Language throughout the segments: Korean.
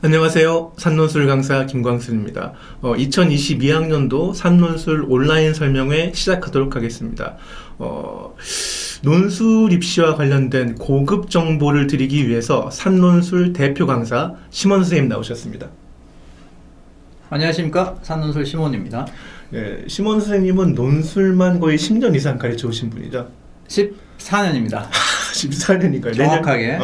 안녕하세요. 산논술 강사 김광순입니다. 2022학년도 산논술 온라인 설명회 시작하도록 하겠습니다. 논술 입시와 관련된 고급 정보를 드리기 위해서 산논술 대표 강사 심원 선생님 나오셨습니다. 안녕하십니까. 산논술 심원입니다. 네, 심원 선생님은 논술만 거의 10년 이상 가르쳐 오신 분이죠? 14년입니다. 14년이니까요. 정확하게.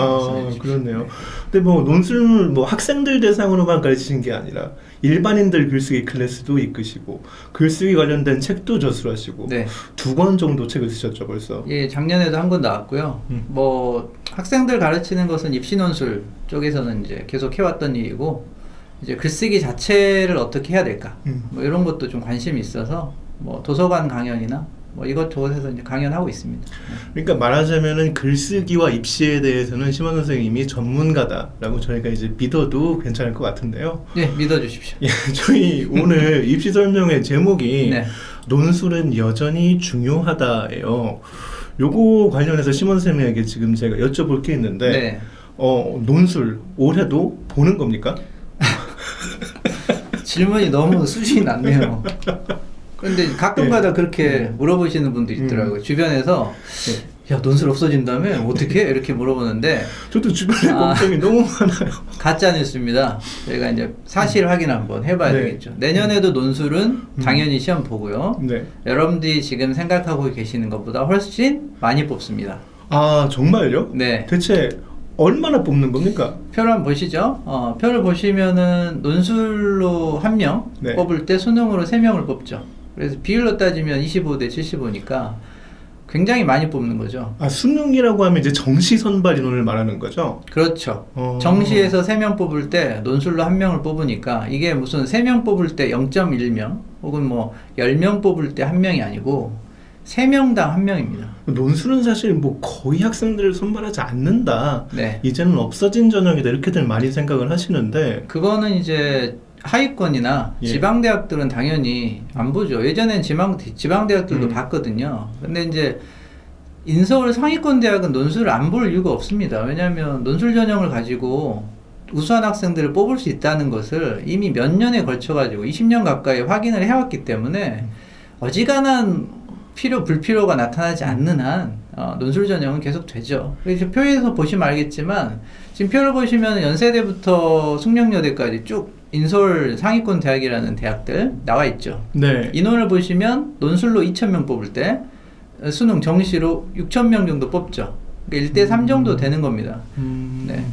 그렇네요. 근데 논술 학생들 대상으로만 가르치신 게 아니라 일반인들 글쓰기 클래스도 이끄시고 글쓰기 관련된 책도 저술하시고 네. 2권 정도 책을 쓰셨죠 벌써. 예, 작년에도 한 권 나왔고요. 학생들 가르치는 것은 입시 논술 쪽에서는 이제 계속 해왔던 일이고, 이제 글쓰기 자체를 어떻게 해야 될까? 이런 것도 좀 관심이 있어서 도서관 강연이나 이것저것에서 이제 강연하고 있습니다. 그러니까 말하자면은 글쓰기와 입시에 대해서는 심원 선생님이 전문가다라고 저희가 이제 믿어도 괜찮을 것 같은데요. 네, 믿어주십시오. 예, 저희 오늘 입시 설명회 제목이 네. 논술은 여전히 중요하다예요. 요거 관련해서 심원 선생님에게 지금 제가 여쭤볼 게 있는데, 네. 논술 올해도 보는 겁니까? 질문이 너무 수준이 낮네요. 근데 가끔가다 그렇게 물어보시는 분도 있더라고요. 주변에서 야, 논술 없어진다며? 어떻게? 이렇게 물어보는데 저도 주변에 걱정이 너무 많아요. 가짜 뉴스입니다. 저희가 이제 사실 확인 한번 해봐야 되겠죠. 내년에도 논술은 당연히 시험 보고요. 네. 여러분들이 지금 생각하고 계시는 것보다 훨씬 많이 뽑습니다. 아, 정말요? 네. 대체 얼마나 뽑는 겁니까? 표를 한번 보시죠. 표를 보시면은 논술로 1명 네. 뽑을 때 수능으로 3명을 뽑죠. 그래서 비율로 따지면 25대 75니까 굉장히 많이 뽑는 거죠. 아, 수능이라고 하면 이제 정시 선발 인원을 말하는 거죠? 그렇죠. 정시에서 3명 뽑을 때 논술로 1명을 뽑으니까 이게 무슨 3명 뽑을 때 0.1명 혹은 10명 뽑을 때 1명이 아니고 3명당 1명입니다. 논술은 사실 거의 학생들을 선발하지 않는다. 네. 이제는 없어진 전형이다. 이렇게들 많이 생각을 하시는데, 그거는 이제 하위권이나 예. 지방대학들은 당연히 안 보죠. 예전엔 지방대학들도 봤거든요. 근데 이제 인서울 상위권 대학은 논술을 안 볼 이유가 없습니다. 왜냐하면 논술 전형을 가지고 우수한 학생들을 뽑을 수 있다는 것을 이미 몇 년에 걸쳐가지고 20년 가까이 확인을 해왔기 때문에 어지간한 불필요가 나타나지 않는 한 논술 전형은 계속 되죠. 그래서 표에서 보시면 알겠지만 지금 표를 보시면 연세대부터 숙명여대까지 쭉 인서울 상위권 대학이라는 대학들 나와 있죠. 네. 인원을 보시면 논술로 2,000명 뽑을 때 수능 정시로 6,000명 정도 뽑죠. 그러니까 1대3 정도 되는 겁니다. 네.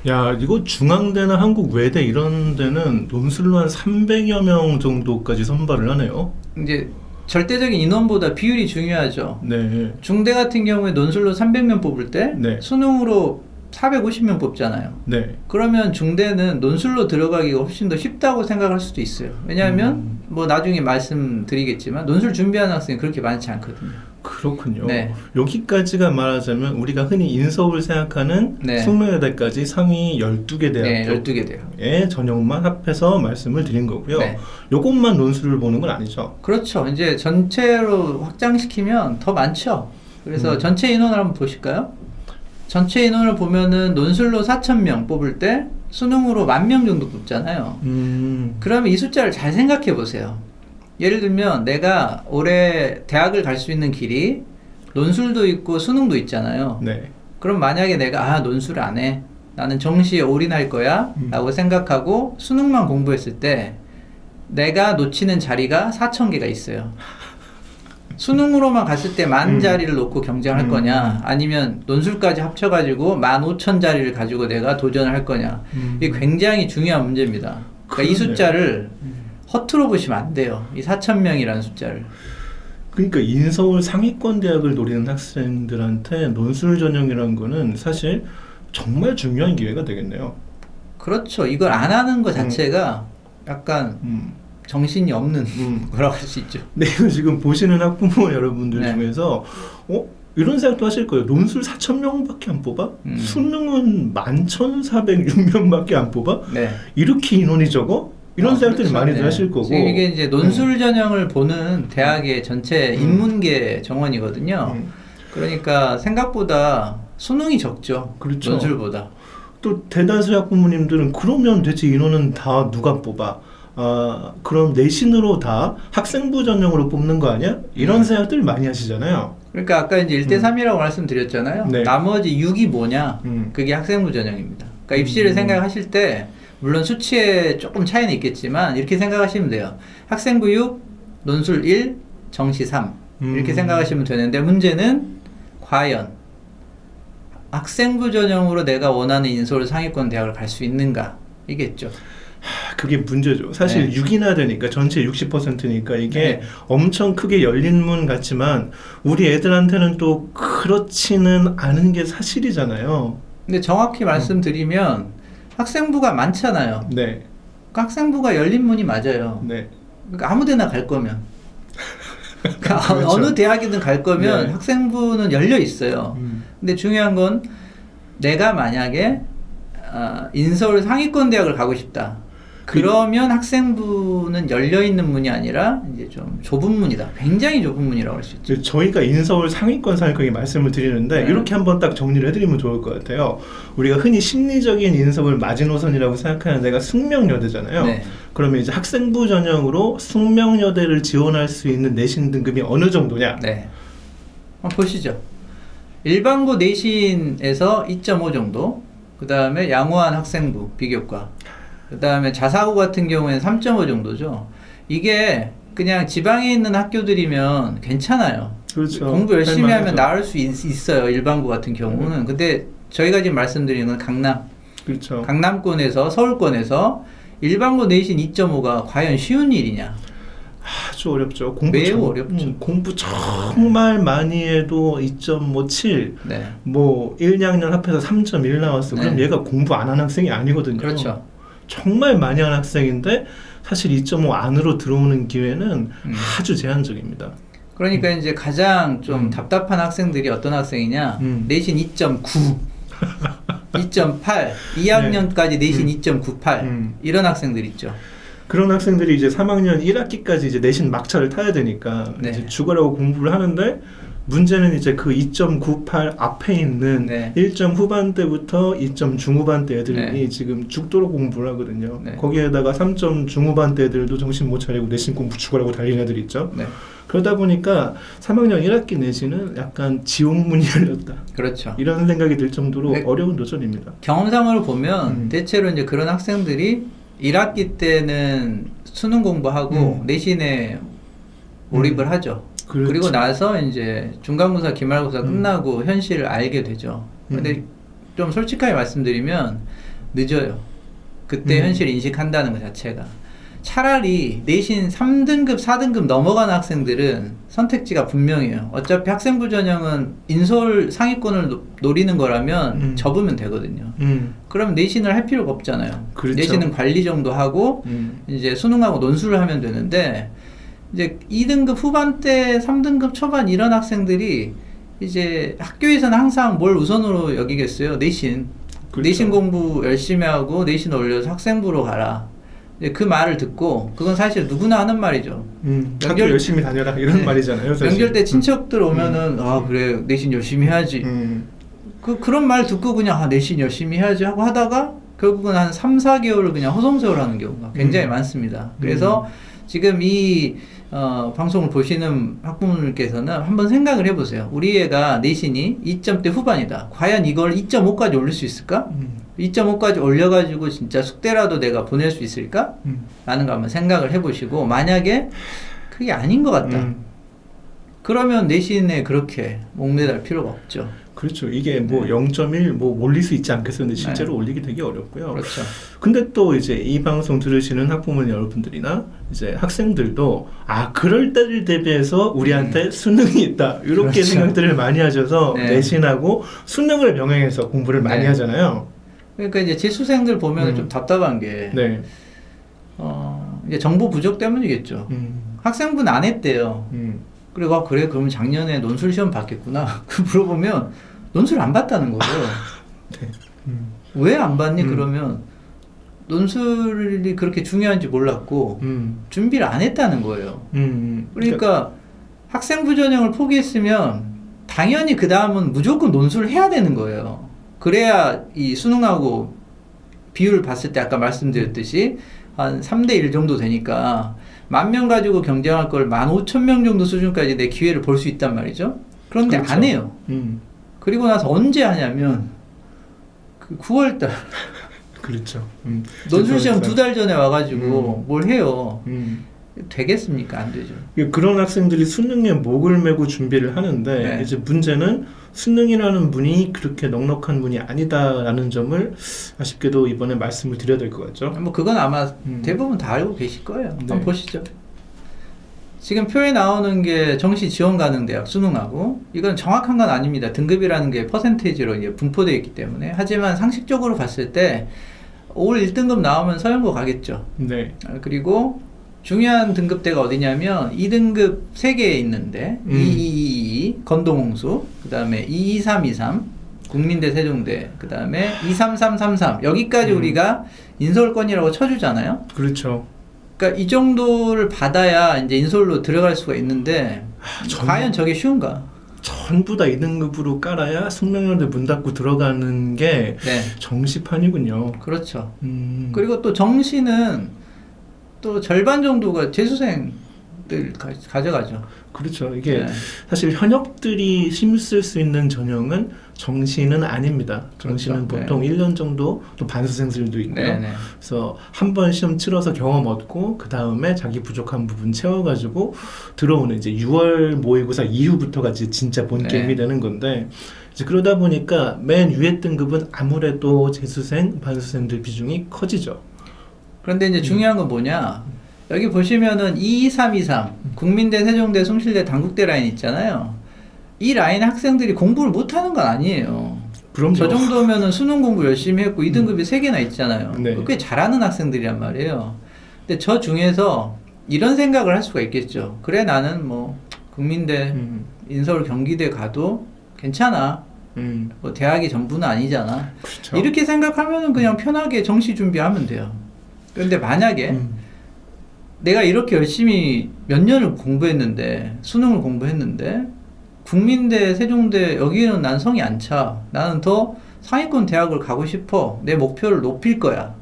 야, 이거 중앙대나 한국외대 이런 데는 논술로 한 300여 명 정도까지 선발을 하네요. 이제 절대적인 인원보다 비율이 중요하죠. 네. 중대 같은 경우에 논술로 300명 뽑을 때 네. 수능으로 450명 뽑잖아요. 네. 그러면 중대는 논술로 들어가기가 훨씬 더 쉽다고 생각할 수도 있어요. 왜냐하면 나중에 말씀드리겠지만 논술 준비하는 학생이 그렇게 많지 않거든요. 그렇군요. 네. 여기까지가 말하자면 우리가 흔히 인서울 생각하는 네. 숙명여대까지 상위 12개 네, 대학교 12개 대학. 의 전형만 합해서 말씀을 드린 거고요. 네. 요것만 논술을 보는 건 아니죠. 그렇죠. 이제 전체로 확장시키면 더 많죠. 그래서 전체 인원을 한번 보실까요? 전체 인원을 보면은 논술로 4,000명 뽑을 때 수능으로 10,000명 정도 뽑잖아요. 그러면 이 숫자를 잘 생각해 보세요. 예를 들면 내가 올해 대학을 갈 수 있는 길이 논술도 있고 수능도 있잖아요. 네. 그럼 만약에 내가 논술을 안 해. 나는 정시에 올인할 거야 라고 생각하고 수능만 공부했을 때 내가 놓치는 자리가 4,000개가 있어요. 수능으로만 갔을 때 10,000자리를 놓고 경쟁할 거냐, 아니면 논술까지 합쳐가지고 15,000자리를 가지고 내가 도전을 할 거냐. 이게 굉장히 중요한 문제입니다. 그러니까 이 숫자를 허투루 보시면 안 돼요. 이 4,000명이라는 숫자를. 그러니까 인서울 상위권 대학을 노리는 학생들한테 논술 전형이라는 거는 사실 정말 중요한 기회가 되겠네요. 그렇죠. 이걸 안 하는 것 자체가 약간 정신이 없는 거라고 할 수 있죠. 네, 이거 지금 보시는 학부모 여러분들 네. 중에서 이런 생각도 하실 거예요. 논술 4,000명밖에 안 뽑아? 수능은 11,406명밖에 안 뽑아? 네. 이렇게 인원이 적어? 이런 생각들이 그렇죠. 많이들 하실 거고. 지금 이게 이제 논술 전형을 보는 대학의 전체 인문계 정원이거든요. 그러니까 생각보다 수능이 적죠. 그렇죠. 논술보다. 또 대다수 학부모님들은 그러면 대체 인원은 다 누가 뽑아? 그럼 내신으로 다 학생부 전형으로 뽑는 거 아니야? 이런 생각들 많이 하시잖아요. 그러니까 아까 이제 1대3이라고 말씀드렸잖아요. 네. 나머지 6이 뭐냐? 그게 학생부 전형입니다. 그러니까 입시를 생각하실 때 물론 수치에 조금 차이는 있겠지만 이렇게 생각하시면 돼요. 학생부 6, 논술 1, 정시 3 이렇게 생각하시면 되는데 문제는 과연 학생부 전형으로 내가 원하는 인서울 상위권 대학을 갈 수 있는가? 이겠죠. 그게 문제죠. 사실 네. 6이나 되니까 전체 60%니까 이게 네. 엄청 크게 열린 문 같지만 우리 애들한테는 또 그렇지는 않은 게 사실이잖아요. 근데 정확히 말씀드리면 학생부가 많잖아요. 네. 그 학생부가 열린 문이 맞아요. 네. 그러니까 아무데나 갈 거면 그러니까 그렇죠. 어느 대학이든 갈 거면 네. 학생부는 열려 있어요. 근데 중요한 건 내가 만약에 인서울 상위권 대학을 가고 싶다. 그러면 학생부는 열려 있는 문이 아니라 이제 좀 좁은 문이다. 굉장히 좁은 문이라고 할 수 있죠. 저희가 인서울 상위권에 말씀을 드리는데 네. 이렇게 한번 딱 정리를 해드리면 좋을 것 같아요. 우리가 흔히 심리적인 인서울 마지노선이라고 생각하는 데가 숙명여대잖아요. 네. 그러면 이제 학생부 전형으로 숙명여대를 지원할 수 있는 내신 등급이 어느 정도냐? 네. 한번 보시죠. 일반고 내신에서 2.5 정도, 그 다음에 양호한 학생부 비교과, 그 다음에 자사고 같은 경우에는 3.5 정도죠. 이게 그냥 지방에 있는 학교들이면 괜찮아요. 그렇죠. 공부 열심히 할만하죠. 하면 나올 수 있어요. 일반고 같은 경우는. 근데 저희가 지금 말씀드리는 건 그렇죠. 강남권에서 서울권에서 일반고 내신 2.5가 과연 쉬운 일이냐? 아주 어렵죠. 매우 어렵죠. 공부 정말 많이 해도 2.57, 네. 뭐 1, 2학년 합해서 3.1 나왔어. 그럼 네. 얘가 공부 안 한 학생이 아니거든요. 그렇죠. 정말 많이 한 학생인데 사실 2.5 안으로 들어오는 기회는 아주 제한적입니다. 그러니까 이제 가장 좀 답답한 학생들이 어떤 학생이냐? 내신 2.9, 2.8, 2학년까지 내신 2.98 이런 학생들 있죠. 그런 학생들이 이제 3학년 1학기까지 이제 내신 막차를 타야 되니까 네. 이제 죽으라고 공부를 하는데 문제는 이제 그 2.98 앞에 있는 네. 1점 후반대부터 2점 중후반대 애들이 네. 지금 죽도록 공부를 하거든요. 네. 거기에다가 3점 중후반대 애들도 정신 못 차리고 내신 공부 죽으라고 달리는 애들 있죠. 네. 그러다 보니까 3학년 1학기 내신은 약간 지옥문이 열렸다. 그렇죠. 이런 생각이 들 정도로 네. 어려운 도전입니다. 경험상으로 보면 대체로 이제 그런 학생들이 1학기 때는 수능 공부하고 내신에 몰입을 하죠. 그렇죠. 그리고 나서 이제 중간고사, 기말고사 끝나고 현실을 알게 되죠. 근데 좀 솔직하게 말씀드리면 늦어요. 그때 현실 인식한다는 것 자체가. 차라리 내신 3등급, 4등급 넘어가는 학생들은 선택지가 분명해요. 어차피 학생부 전형은 인서울 상위권을 노리는 거라면 접으면 되거든요. 그럼 내신을 할 필요가 없잖아요. 그렇죠. 내신은 관리 정도 하고 이제 수능하고 논술을 하면 되는데 이제 2등급 후반대, 3등급 초반 이런 학생들이 이제 학교에서는 항상 뭘 우선으로 여기겠어요? 내신. 그렇죠. 내신 공부 열심히 하고 내신 올려서 학생부로 가라. 이제 그 말을 듣고 그건 사실 누구나 하는 말이죠. 학교 열심히 다녀라 이런 네. 말이잖아요. 사실. 명절 때 친척들 오면은 아 그래 내신 열심히 해야지. 그런 말 듣고 그냥 아 내신 열심히 해야지 하고 하다가 결국은 한 3, 4개월을 그냥 허송세월하는 경우가 굉장히 많습니다. 그래서 지금 이 방송을 보시는 학부모님께서는 한번 생각을 해보세요. 우리 애가 내신이 2점대 후반이다. 과연 이걸 2.5까지 올릴 수 있을까? 2.5까지 올려가지고 진짜 숙대라도 내가 보낼 수 있을까? 라는 거 한번 생각을 해보시고 만약에 그게 아닌 것 같다. 그러면 내신에 그렇게 목매달 필요가 없죠. 그렇죠. 이게 뭐 0.1 뭐 올릴 수 있지 않겠어요. 근데 실제로 네. 올리기 되게 어렵고요. 그렇죠. 근데 또 이제 이 방송 들으시는 학부모님 여러분들이나 이제 학생들도 그럴 때를 대비해서 우리한테 수능이 있다. 이렇게 그렇죠. 생각들을 많이 하셔서 네. 내신하고 수능을 병행해서 공부를 많이 네. 하잖아요. 그러니까 이제 재수생들 보면 좀 답답한 게 네. 이제 정보 부족 때문이겠죠. 학생분 안 했대요. 그리고 그래 그러면 작년에 논술 시험 봤겠구나. 그 물어보면 논술 안 봤다는 거예요. 네. 왜 안 봤니? 그러면 논술이 그렇게 중요한지 몰랐고 준비를 안 했다는 거예요. 그러니까 학생부 전형을 포기했으면 당연히 그 다음은 무조건 논술을 해야 되는 거예요. 그래야 이 수능하고 비율을 봤을 때 아까 말씀드렸듯이 한 3대1 정도 되니까 10,000명 가지고 경쟁할 걸 15,000명 정도 수준까지 내 기회를 볼 수 있단 말이죠. 그런데 그렇죠. 안 해요. 그리고 나서 언제 하냐면 그 9월달 그렇죠. 논술 시험 2달 전에 와가지고 뭘 해요. 되겠습니까? 안 되죠. 그런 학생들이 수능에 목을 메고 준비를 하는데 네. 이제 문제는 수능이라는 문이 그렇게 넉넉한 문이 아니다라는 점을 아쉽게도 이번에 말씀을 드려야 될 것 같죠. 뭐 그건 아마 대부분 다 알고 계실 거예요. 네. 한번 보시죠. 지금 표에 나오는 게 정시 지원 가능 대학 수능하고 이건 정확한 건 아닙니다. 등급이라는 게 퍼센테이지로 이제 분포되어 있기 때문에. 하지만 상식적으로 봤을 때 올 1등급 나오면 서영고 가겠죠. 네. 그리고 중요한 등급대가 어디냐면 2등급 3개 있는데 2222 건동홍수, 그 다음에 22323 국민대 세종대, 그 다음에 23333 여기까지 우리가 인서울권이라고 쳐주잖아요. 그렇죠. 그러니까 이 정도를 받아야 이제 인서울로 들어갈 수가 있는데 과연 저게 쉬운가? 전부 다 2등급으로 깔아야 숙명여대 문 닫고 들어가는 게 네, 정시판이군요. 그렇죠. 그리고 또 정시는 또 절반 정도가 재수생들 가져가죠. 그렇죠. 이게 네. 사실 현역들이 힘쓸 수 있는 전형은 정시는 아닙니다. 정시는 그렇죠. 보통 1년 정도 또 반수생들도 있고요. 네, 네. 그래서 한 번 시험 치러서 경험 얻고 그 다음에 자기 부족한 부분 채워가지고 들어오는 이제 6월 모의고사 이후부터가 이제 진짜 본 네. 게임이 되는 건데 이제 그러다 보니까 맨 위에 등급은 아무래도 재수생, 반수생들 비중이 커지죠. 그런데 이제 중요한 건 뭐냐? 여기 보시면은 22323 국민대, 세종대, 숭실대, 단국대 라인 있잖아요. 이 라인 학생들이 공부를 못하는 건 아니에요. 그럼요. 저 정도면은 수능 공부 열심히 했고 2등급이 3개나 있잖아요. 네. 꽤 잘하는 학생들이란 말이에요. 근데 저 중에서 이런 생각을 할 수가 있겠죠. 그래 나는 뭐 국민대, 인서울, 경기대 가도 괜찮아. 뭐 대학이 전부는 아니잖아. 그렇죠. 이렇게 생각하면은 그냥 편하게 정시 준비하면 돼요. 그런데 만약에 내가 이렇게 열심히 몇 년을 공부했는데 수능을 공부했는데 국민대, 세종대 여기는 난 성이 안 차. 나는 더 상위권 대학을 가고 싶어. 내 목표를 높일 거야.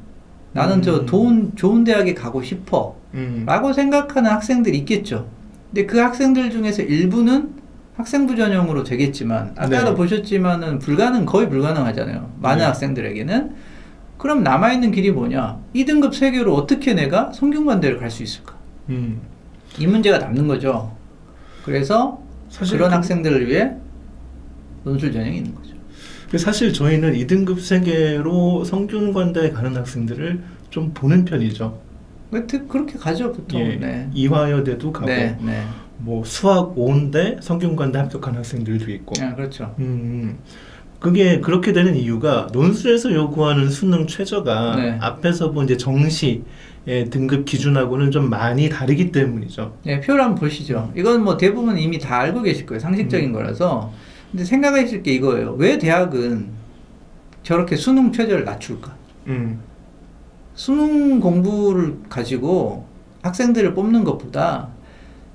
나는 저 좋은 대학에 가고 싶어. 라고 생각하는 학생들이 있겠죠. 근데 그 학생들 중에서 일부는 학생부 전형으로 되겠지만 아까도 네. 보셨지만은 거의 불가능하잖아요. 많은 네. 학생들에게는. 그럼 남아있는 길이 뭐냐? 2등급 3개로 어떻게 내가 성균관대를 갈 수 있을까? 이 문제가 남는 거죠. 그래서 사실 그런 학생들을 위해 논술 전형이 있는 거죠. 사실 저희는 2등급 3개로 성균관대에 가는 학생들을 좀 보는 편이죠. 그렇게 가죠, 보통. 예, 네. 이화여대도 가고 네, 네. 뭐 수학 5인대 성균관대 합격한 학생들도 있고 그렇죠. 그게 그렇게 되는 이유가 논술에서 요구하는 수능 최저가 네. 앞에서 본 이제 정시의 등급 기준하고는 좀 많이 다르기 때문이죠. 네, 표를 한번 보시죠. 이건 뭐 대부분 이미 다 알고 계실 거예요. 상식적인 거라서. 근데 생각하실 게 이거예요. 왜 대학은 저렇게 수능 최저를 낮출까? 수능 공부를 가지고 학생들을 뽑는 것보다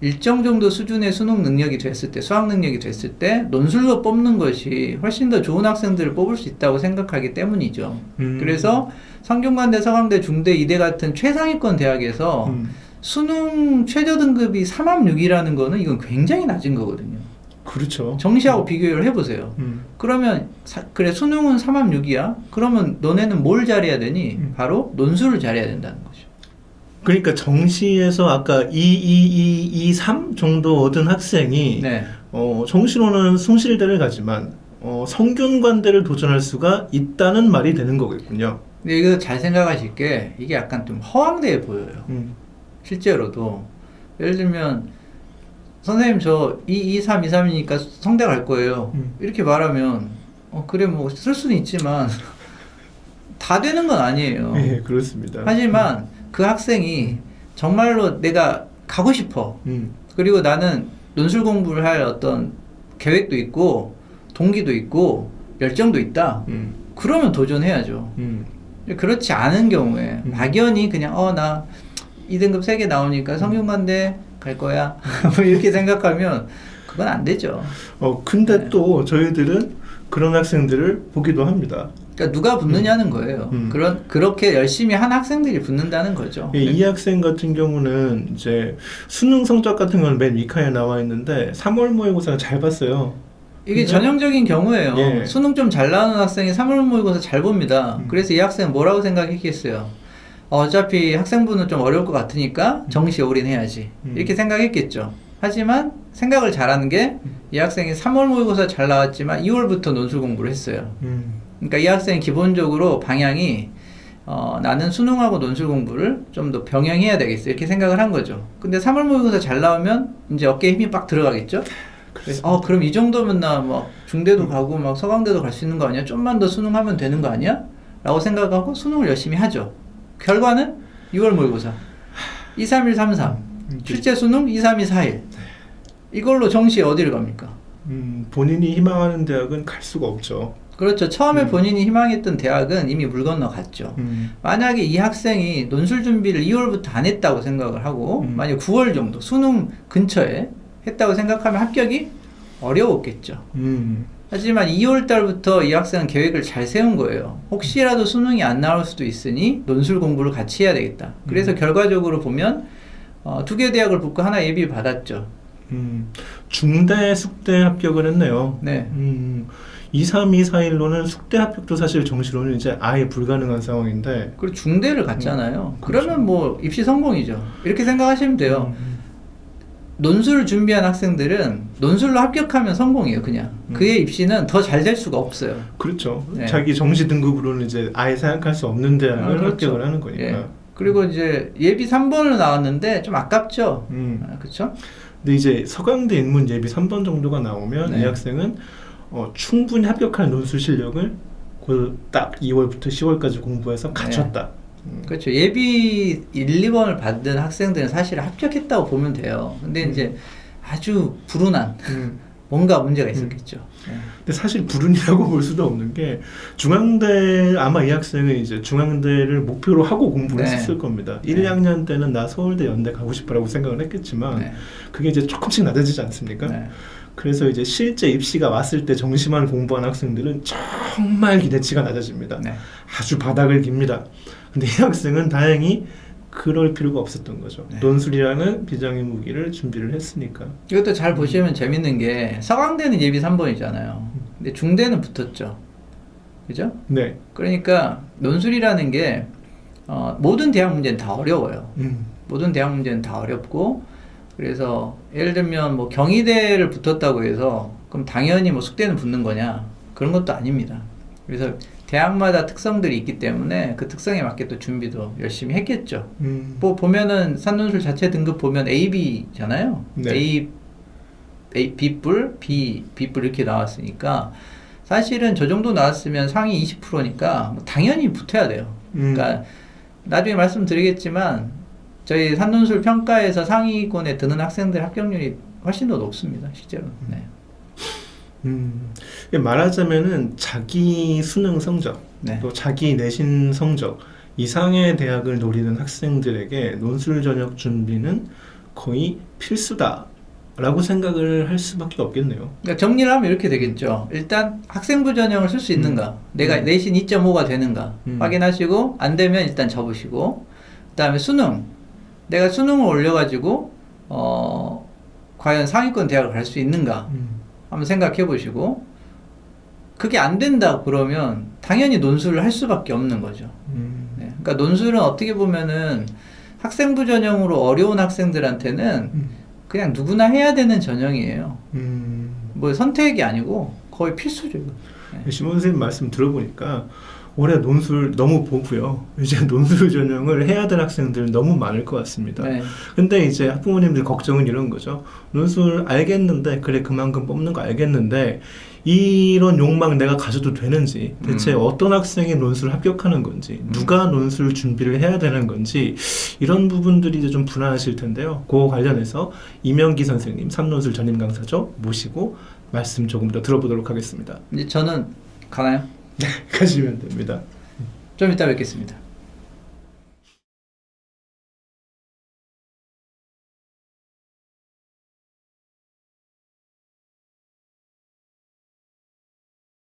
일정 정도 수준의 수능 능력이 됐을 때, 수학 능력이 됐을 때 논술로 뽑는 것이 훨씬 더 좋은 학생들을 뽑을 수 있다고 생각하기 때문이죠. 그래서 성균관대, 서강대, 중대, 이대 같은 최상위권 대학에서 수능 최저 등급이 3합6이라는 거는 이건 굉장히 낮은 거거든요. 그렇죠. 정시하고 비교를 해보세요. 그러면 그래 수능은 3합6이야? 그러면 너네는 뭘 잘해야 되니? 바로 논술을 잘해야 된다는 거죠. 그러니까 정시에서 아까 223 정도 얻은 학생이 네. 정시로는 숭실대를 가지만 성균관대를 도전할 수가 있다는 말이 되는 거겠군요. 근데 이거 잘 생각하실 게 이게 약간 좀 허황되어 보여요. 실제로도 예를 들면 선생님 저 22323이니까 성대 갈 거예요. 이렇게 말하면 그래 뭐 쓸 수는 있지만 다 되는 건 아니에요. 네, 그렇습니다. 하지만 그 학생이 정말로 내가 가고 싶어. 그리고 나는 논술 공부를 할 어떤 계획도 있고 동기도 있고 열정도 있다. 그러면 도전해야죠. 그렇지 않은 경우에 막연히 그냥 나 2등급 3개 나오니까 성균관대 갈 거야. 뭐 이렇게 생각하면 그건 안 되죠. 근데 네. 또 저희들은 그런 학생들을 보기도 합니다. 그러니까 누가 붙느냐는 거예요. 그렇게 열심히 한 학생들이 붙는다는 거죠. 예, 이 학생 같은 경우는 이제 수능 성적 같은 건 맨 윗칸에 나와 있는데 3월 모의고사 잘 봤어요. 이게 근데? 전형적인 경우예요. 예. 수능 좀 잘 나오는 학생이 3월 모의고사 잘 봅니다. 그래서 이 학생은 뭐라고 생각했겠어요? 어차피 학생부는 좀 어려울 것 같으니까 정시 올인해야지. 이렇게 생각했겠죠. 하지만 생각을 잘하는 게 이 학생이 3월 모의고사 잘 나왔지만 2월부터 논술 공부를 했어요. 그러니까 이 학생은 기본적으로 방향이 나는 수능하고 논술 공부를 좀 더 병행해야 되겠어 이렇게 생각을 한 거죠. 근데 3월 모의고사 잘 나오면 이제 어깨에 힘이 빡 들어가겠죠. 그래서 그럼 이 정도면 나 막 중대도 가고 막 서강대도 갈 수 있는 거 아니야? 좀만 더 수능하면 되는 거 아니야? 라고 생각하고 수능을 열심히 하죠. 결과는 6월 모의고사 2, 3, 1, 3, 3 실제 수능 2, 3, 2, 4, 1 이걸로 정시에 어디를 갑니까? 본인이 희망하는 대학은 갈 수가 없죠. 그렇죠. 처음에 본인이 희망했던 대학은 이미 물 건너갔죠. 만약에 이 학생이 논술 준비를 2월부터 안 했다고 생각을 하고 만약 9월 정도 수능 근처에 했다고 생각하면 합격이 어려웠겠죠. 하지만 2월 달부터 이 학생은 계획을 잘 세운 거예요. 혹시라도 수능이 안 나올 수도 있으니 논술 공부를 같이 해야 되겠다. 그래서 결과적으로 보면 2개 대학을 붙고 하나 예비 받았죠. 중대 숙대 합격을 했네요. 네. 2, 3, 2, 4, 1로는 숙대 합격도 사실 정시로는 이제 아예 불가능한 상황인데. 그리고 중대를 갔잖아요. 그렇죠. 그러면 뭐 입시 성공이죠. 이렇게 생각하시면 돼요. 논술을 준비한 학생들은 논술로 합격하면 성공이에요. 그냥 그의 입시는 더 잘 될 수가 없어요. 그렇죠. 네. 자기 정시 등급으로는 이제 아예 생각할 수 없는 대학을 그렇죠. 합격을 하는 거니까. 예. 그리고 이제 예비 3번으로 나왔는데 좀 아깝죠. 그렇죠? 근데 이제 서강대 인문 예비 3번 정도가 나오면 네. 이 학생은 충분히 합격할 논술 실력을 딱 2월부터 10월까지 공부해서 갖췄다. 그렇죠. 예비 1, 2번을 받은 학생들은 사실 합격했다고 보면 돼요. 근데 이제 아주 불운한 뭔가 문제가 있었겠죠. 근데 사실 불운이라고 볼 수도 없는 게 중앙대 아마 이 학생은 이제 중앙대를 목표로 하고 공부를 네. 했을 겁니다. 네. 1, 2학년 때는 나 서울대 연대 가고 싶어라고 생각을 했겠지만 네. 그게 이제 조금씩 낮아지지 않습니까? 네. 그래서 이제 실제 입시가 왔을 때 정시만 공부한 학생들은 정말 기대치가 낮아집니다. 네. 아주 바닥을 깁니다. 근데 이 학생은 다행히 그럴 필요가 없었던 거죠. 네. 논술이라는 비장의 무기를 준비를 했으니까. 이것도 잘 보시면 재밌는 게 서강대는 예비 3번이잖아요. 근데 중대는 붙었죠. 그죠? 네. 그러니까 논술이라는 게 모든 대학 문제는 다 어려워요. 모든 대학 문제는 다 어렵고 그래서 예를 들면 뭐 경희대를 붙었다고 해서 그럼 당연히 뭐 숙대는 붙는 거냐 그런 것도 아닙니다. 그래서 대학마다 특성들이 있기 때문에 그 특성에 맞게 또 준비도 열심히 했겠죠. 뭐 보면은 산논술 자체 등급 보면 A, B잖아요. 네. B뿔, B뿔 이렇게 나왔으니까 사실은 저 정도 나왔으면 상위 20%니까 뭐 당연히 붙어야 돼요. 그러니까 나중에 말씀드리겠지만 저희 산논술 평가에서 상위권에 드는 학생들 합격률이 훨씬 더 높습니다. 실제로. 네. 말하자면은 자기 수능 성적, 네. 또 자기 내신 성적 이상의 대학을 노리는 학생들에게 논술 전형 준비는 거의 필수다라고 생각을 할 수밖에 없겠네요. 그러니까 정리를 하면 이렇게 되겠죠. 일단 학생부 전형을 쓸 수 있는가, 내가 내신 2.5가 되는가 확인하시고 안 되면 일단 접으시고, 그 다음에 수능, 내가 수능을 올려가지고 과연 상위권 대학을 갈 수 있는가 한번 생각해 보시고, 그게 안 된다 그러면 당연히 논술을 할 수밖에 없는 거죠. 네. 그러니까 논술은 어떻게 보면은 학생부 전형으로 어려운 학생들한테는 그냥 누구나 해야 되는 전형이에요. 뭐 선택이 아니고 거의 필수죠. 네. 심원 선생님 말씀 들어보니까 올해 논술 너무 보고요. 이제 논술 전형을 해야 될 학생들 너무 많을 것 같습니다. 네. 근데 이제 학부모님들 걱정은 이런 거죠. 논술 알겠는데, 그래 그만큼 뽑는 거 알겠는데 이런 욕망 내가 가져도 되는지, 대체 어떤 학생이 논술 합격하는 건지, 누가 논술 준비를 해야 되는 건지, 이런 부분들이 이제 좀 불안하실 텐데요. 그거 관련해서 이명기 선생님, 삼논술 전임 강사죠, 모시고 말씀 조금 더 들어보도록 하겠습니다. 이제 저는 가나요? 네, 가시면 됩니다. 좀 이따 뵙겠습니다.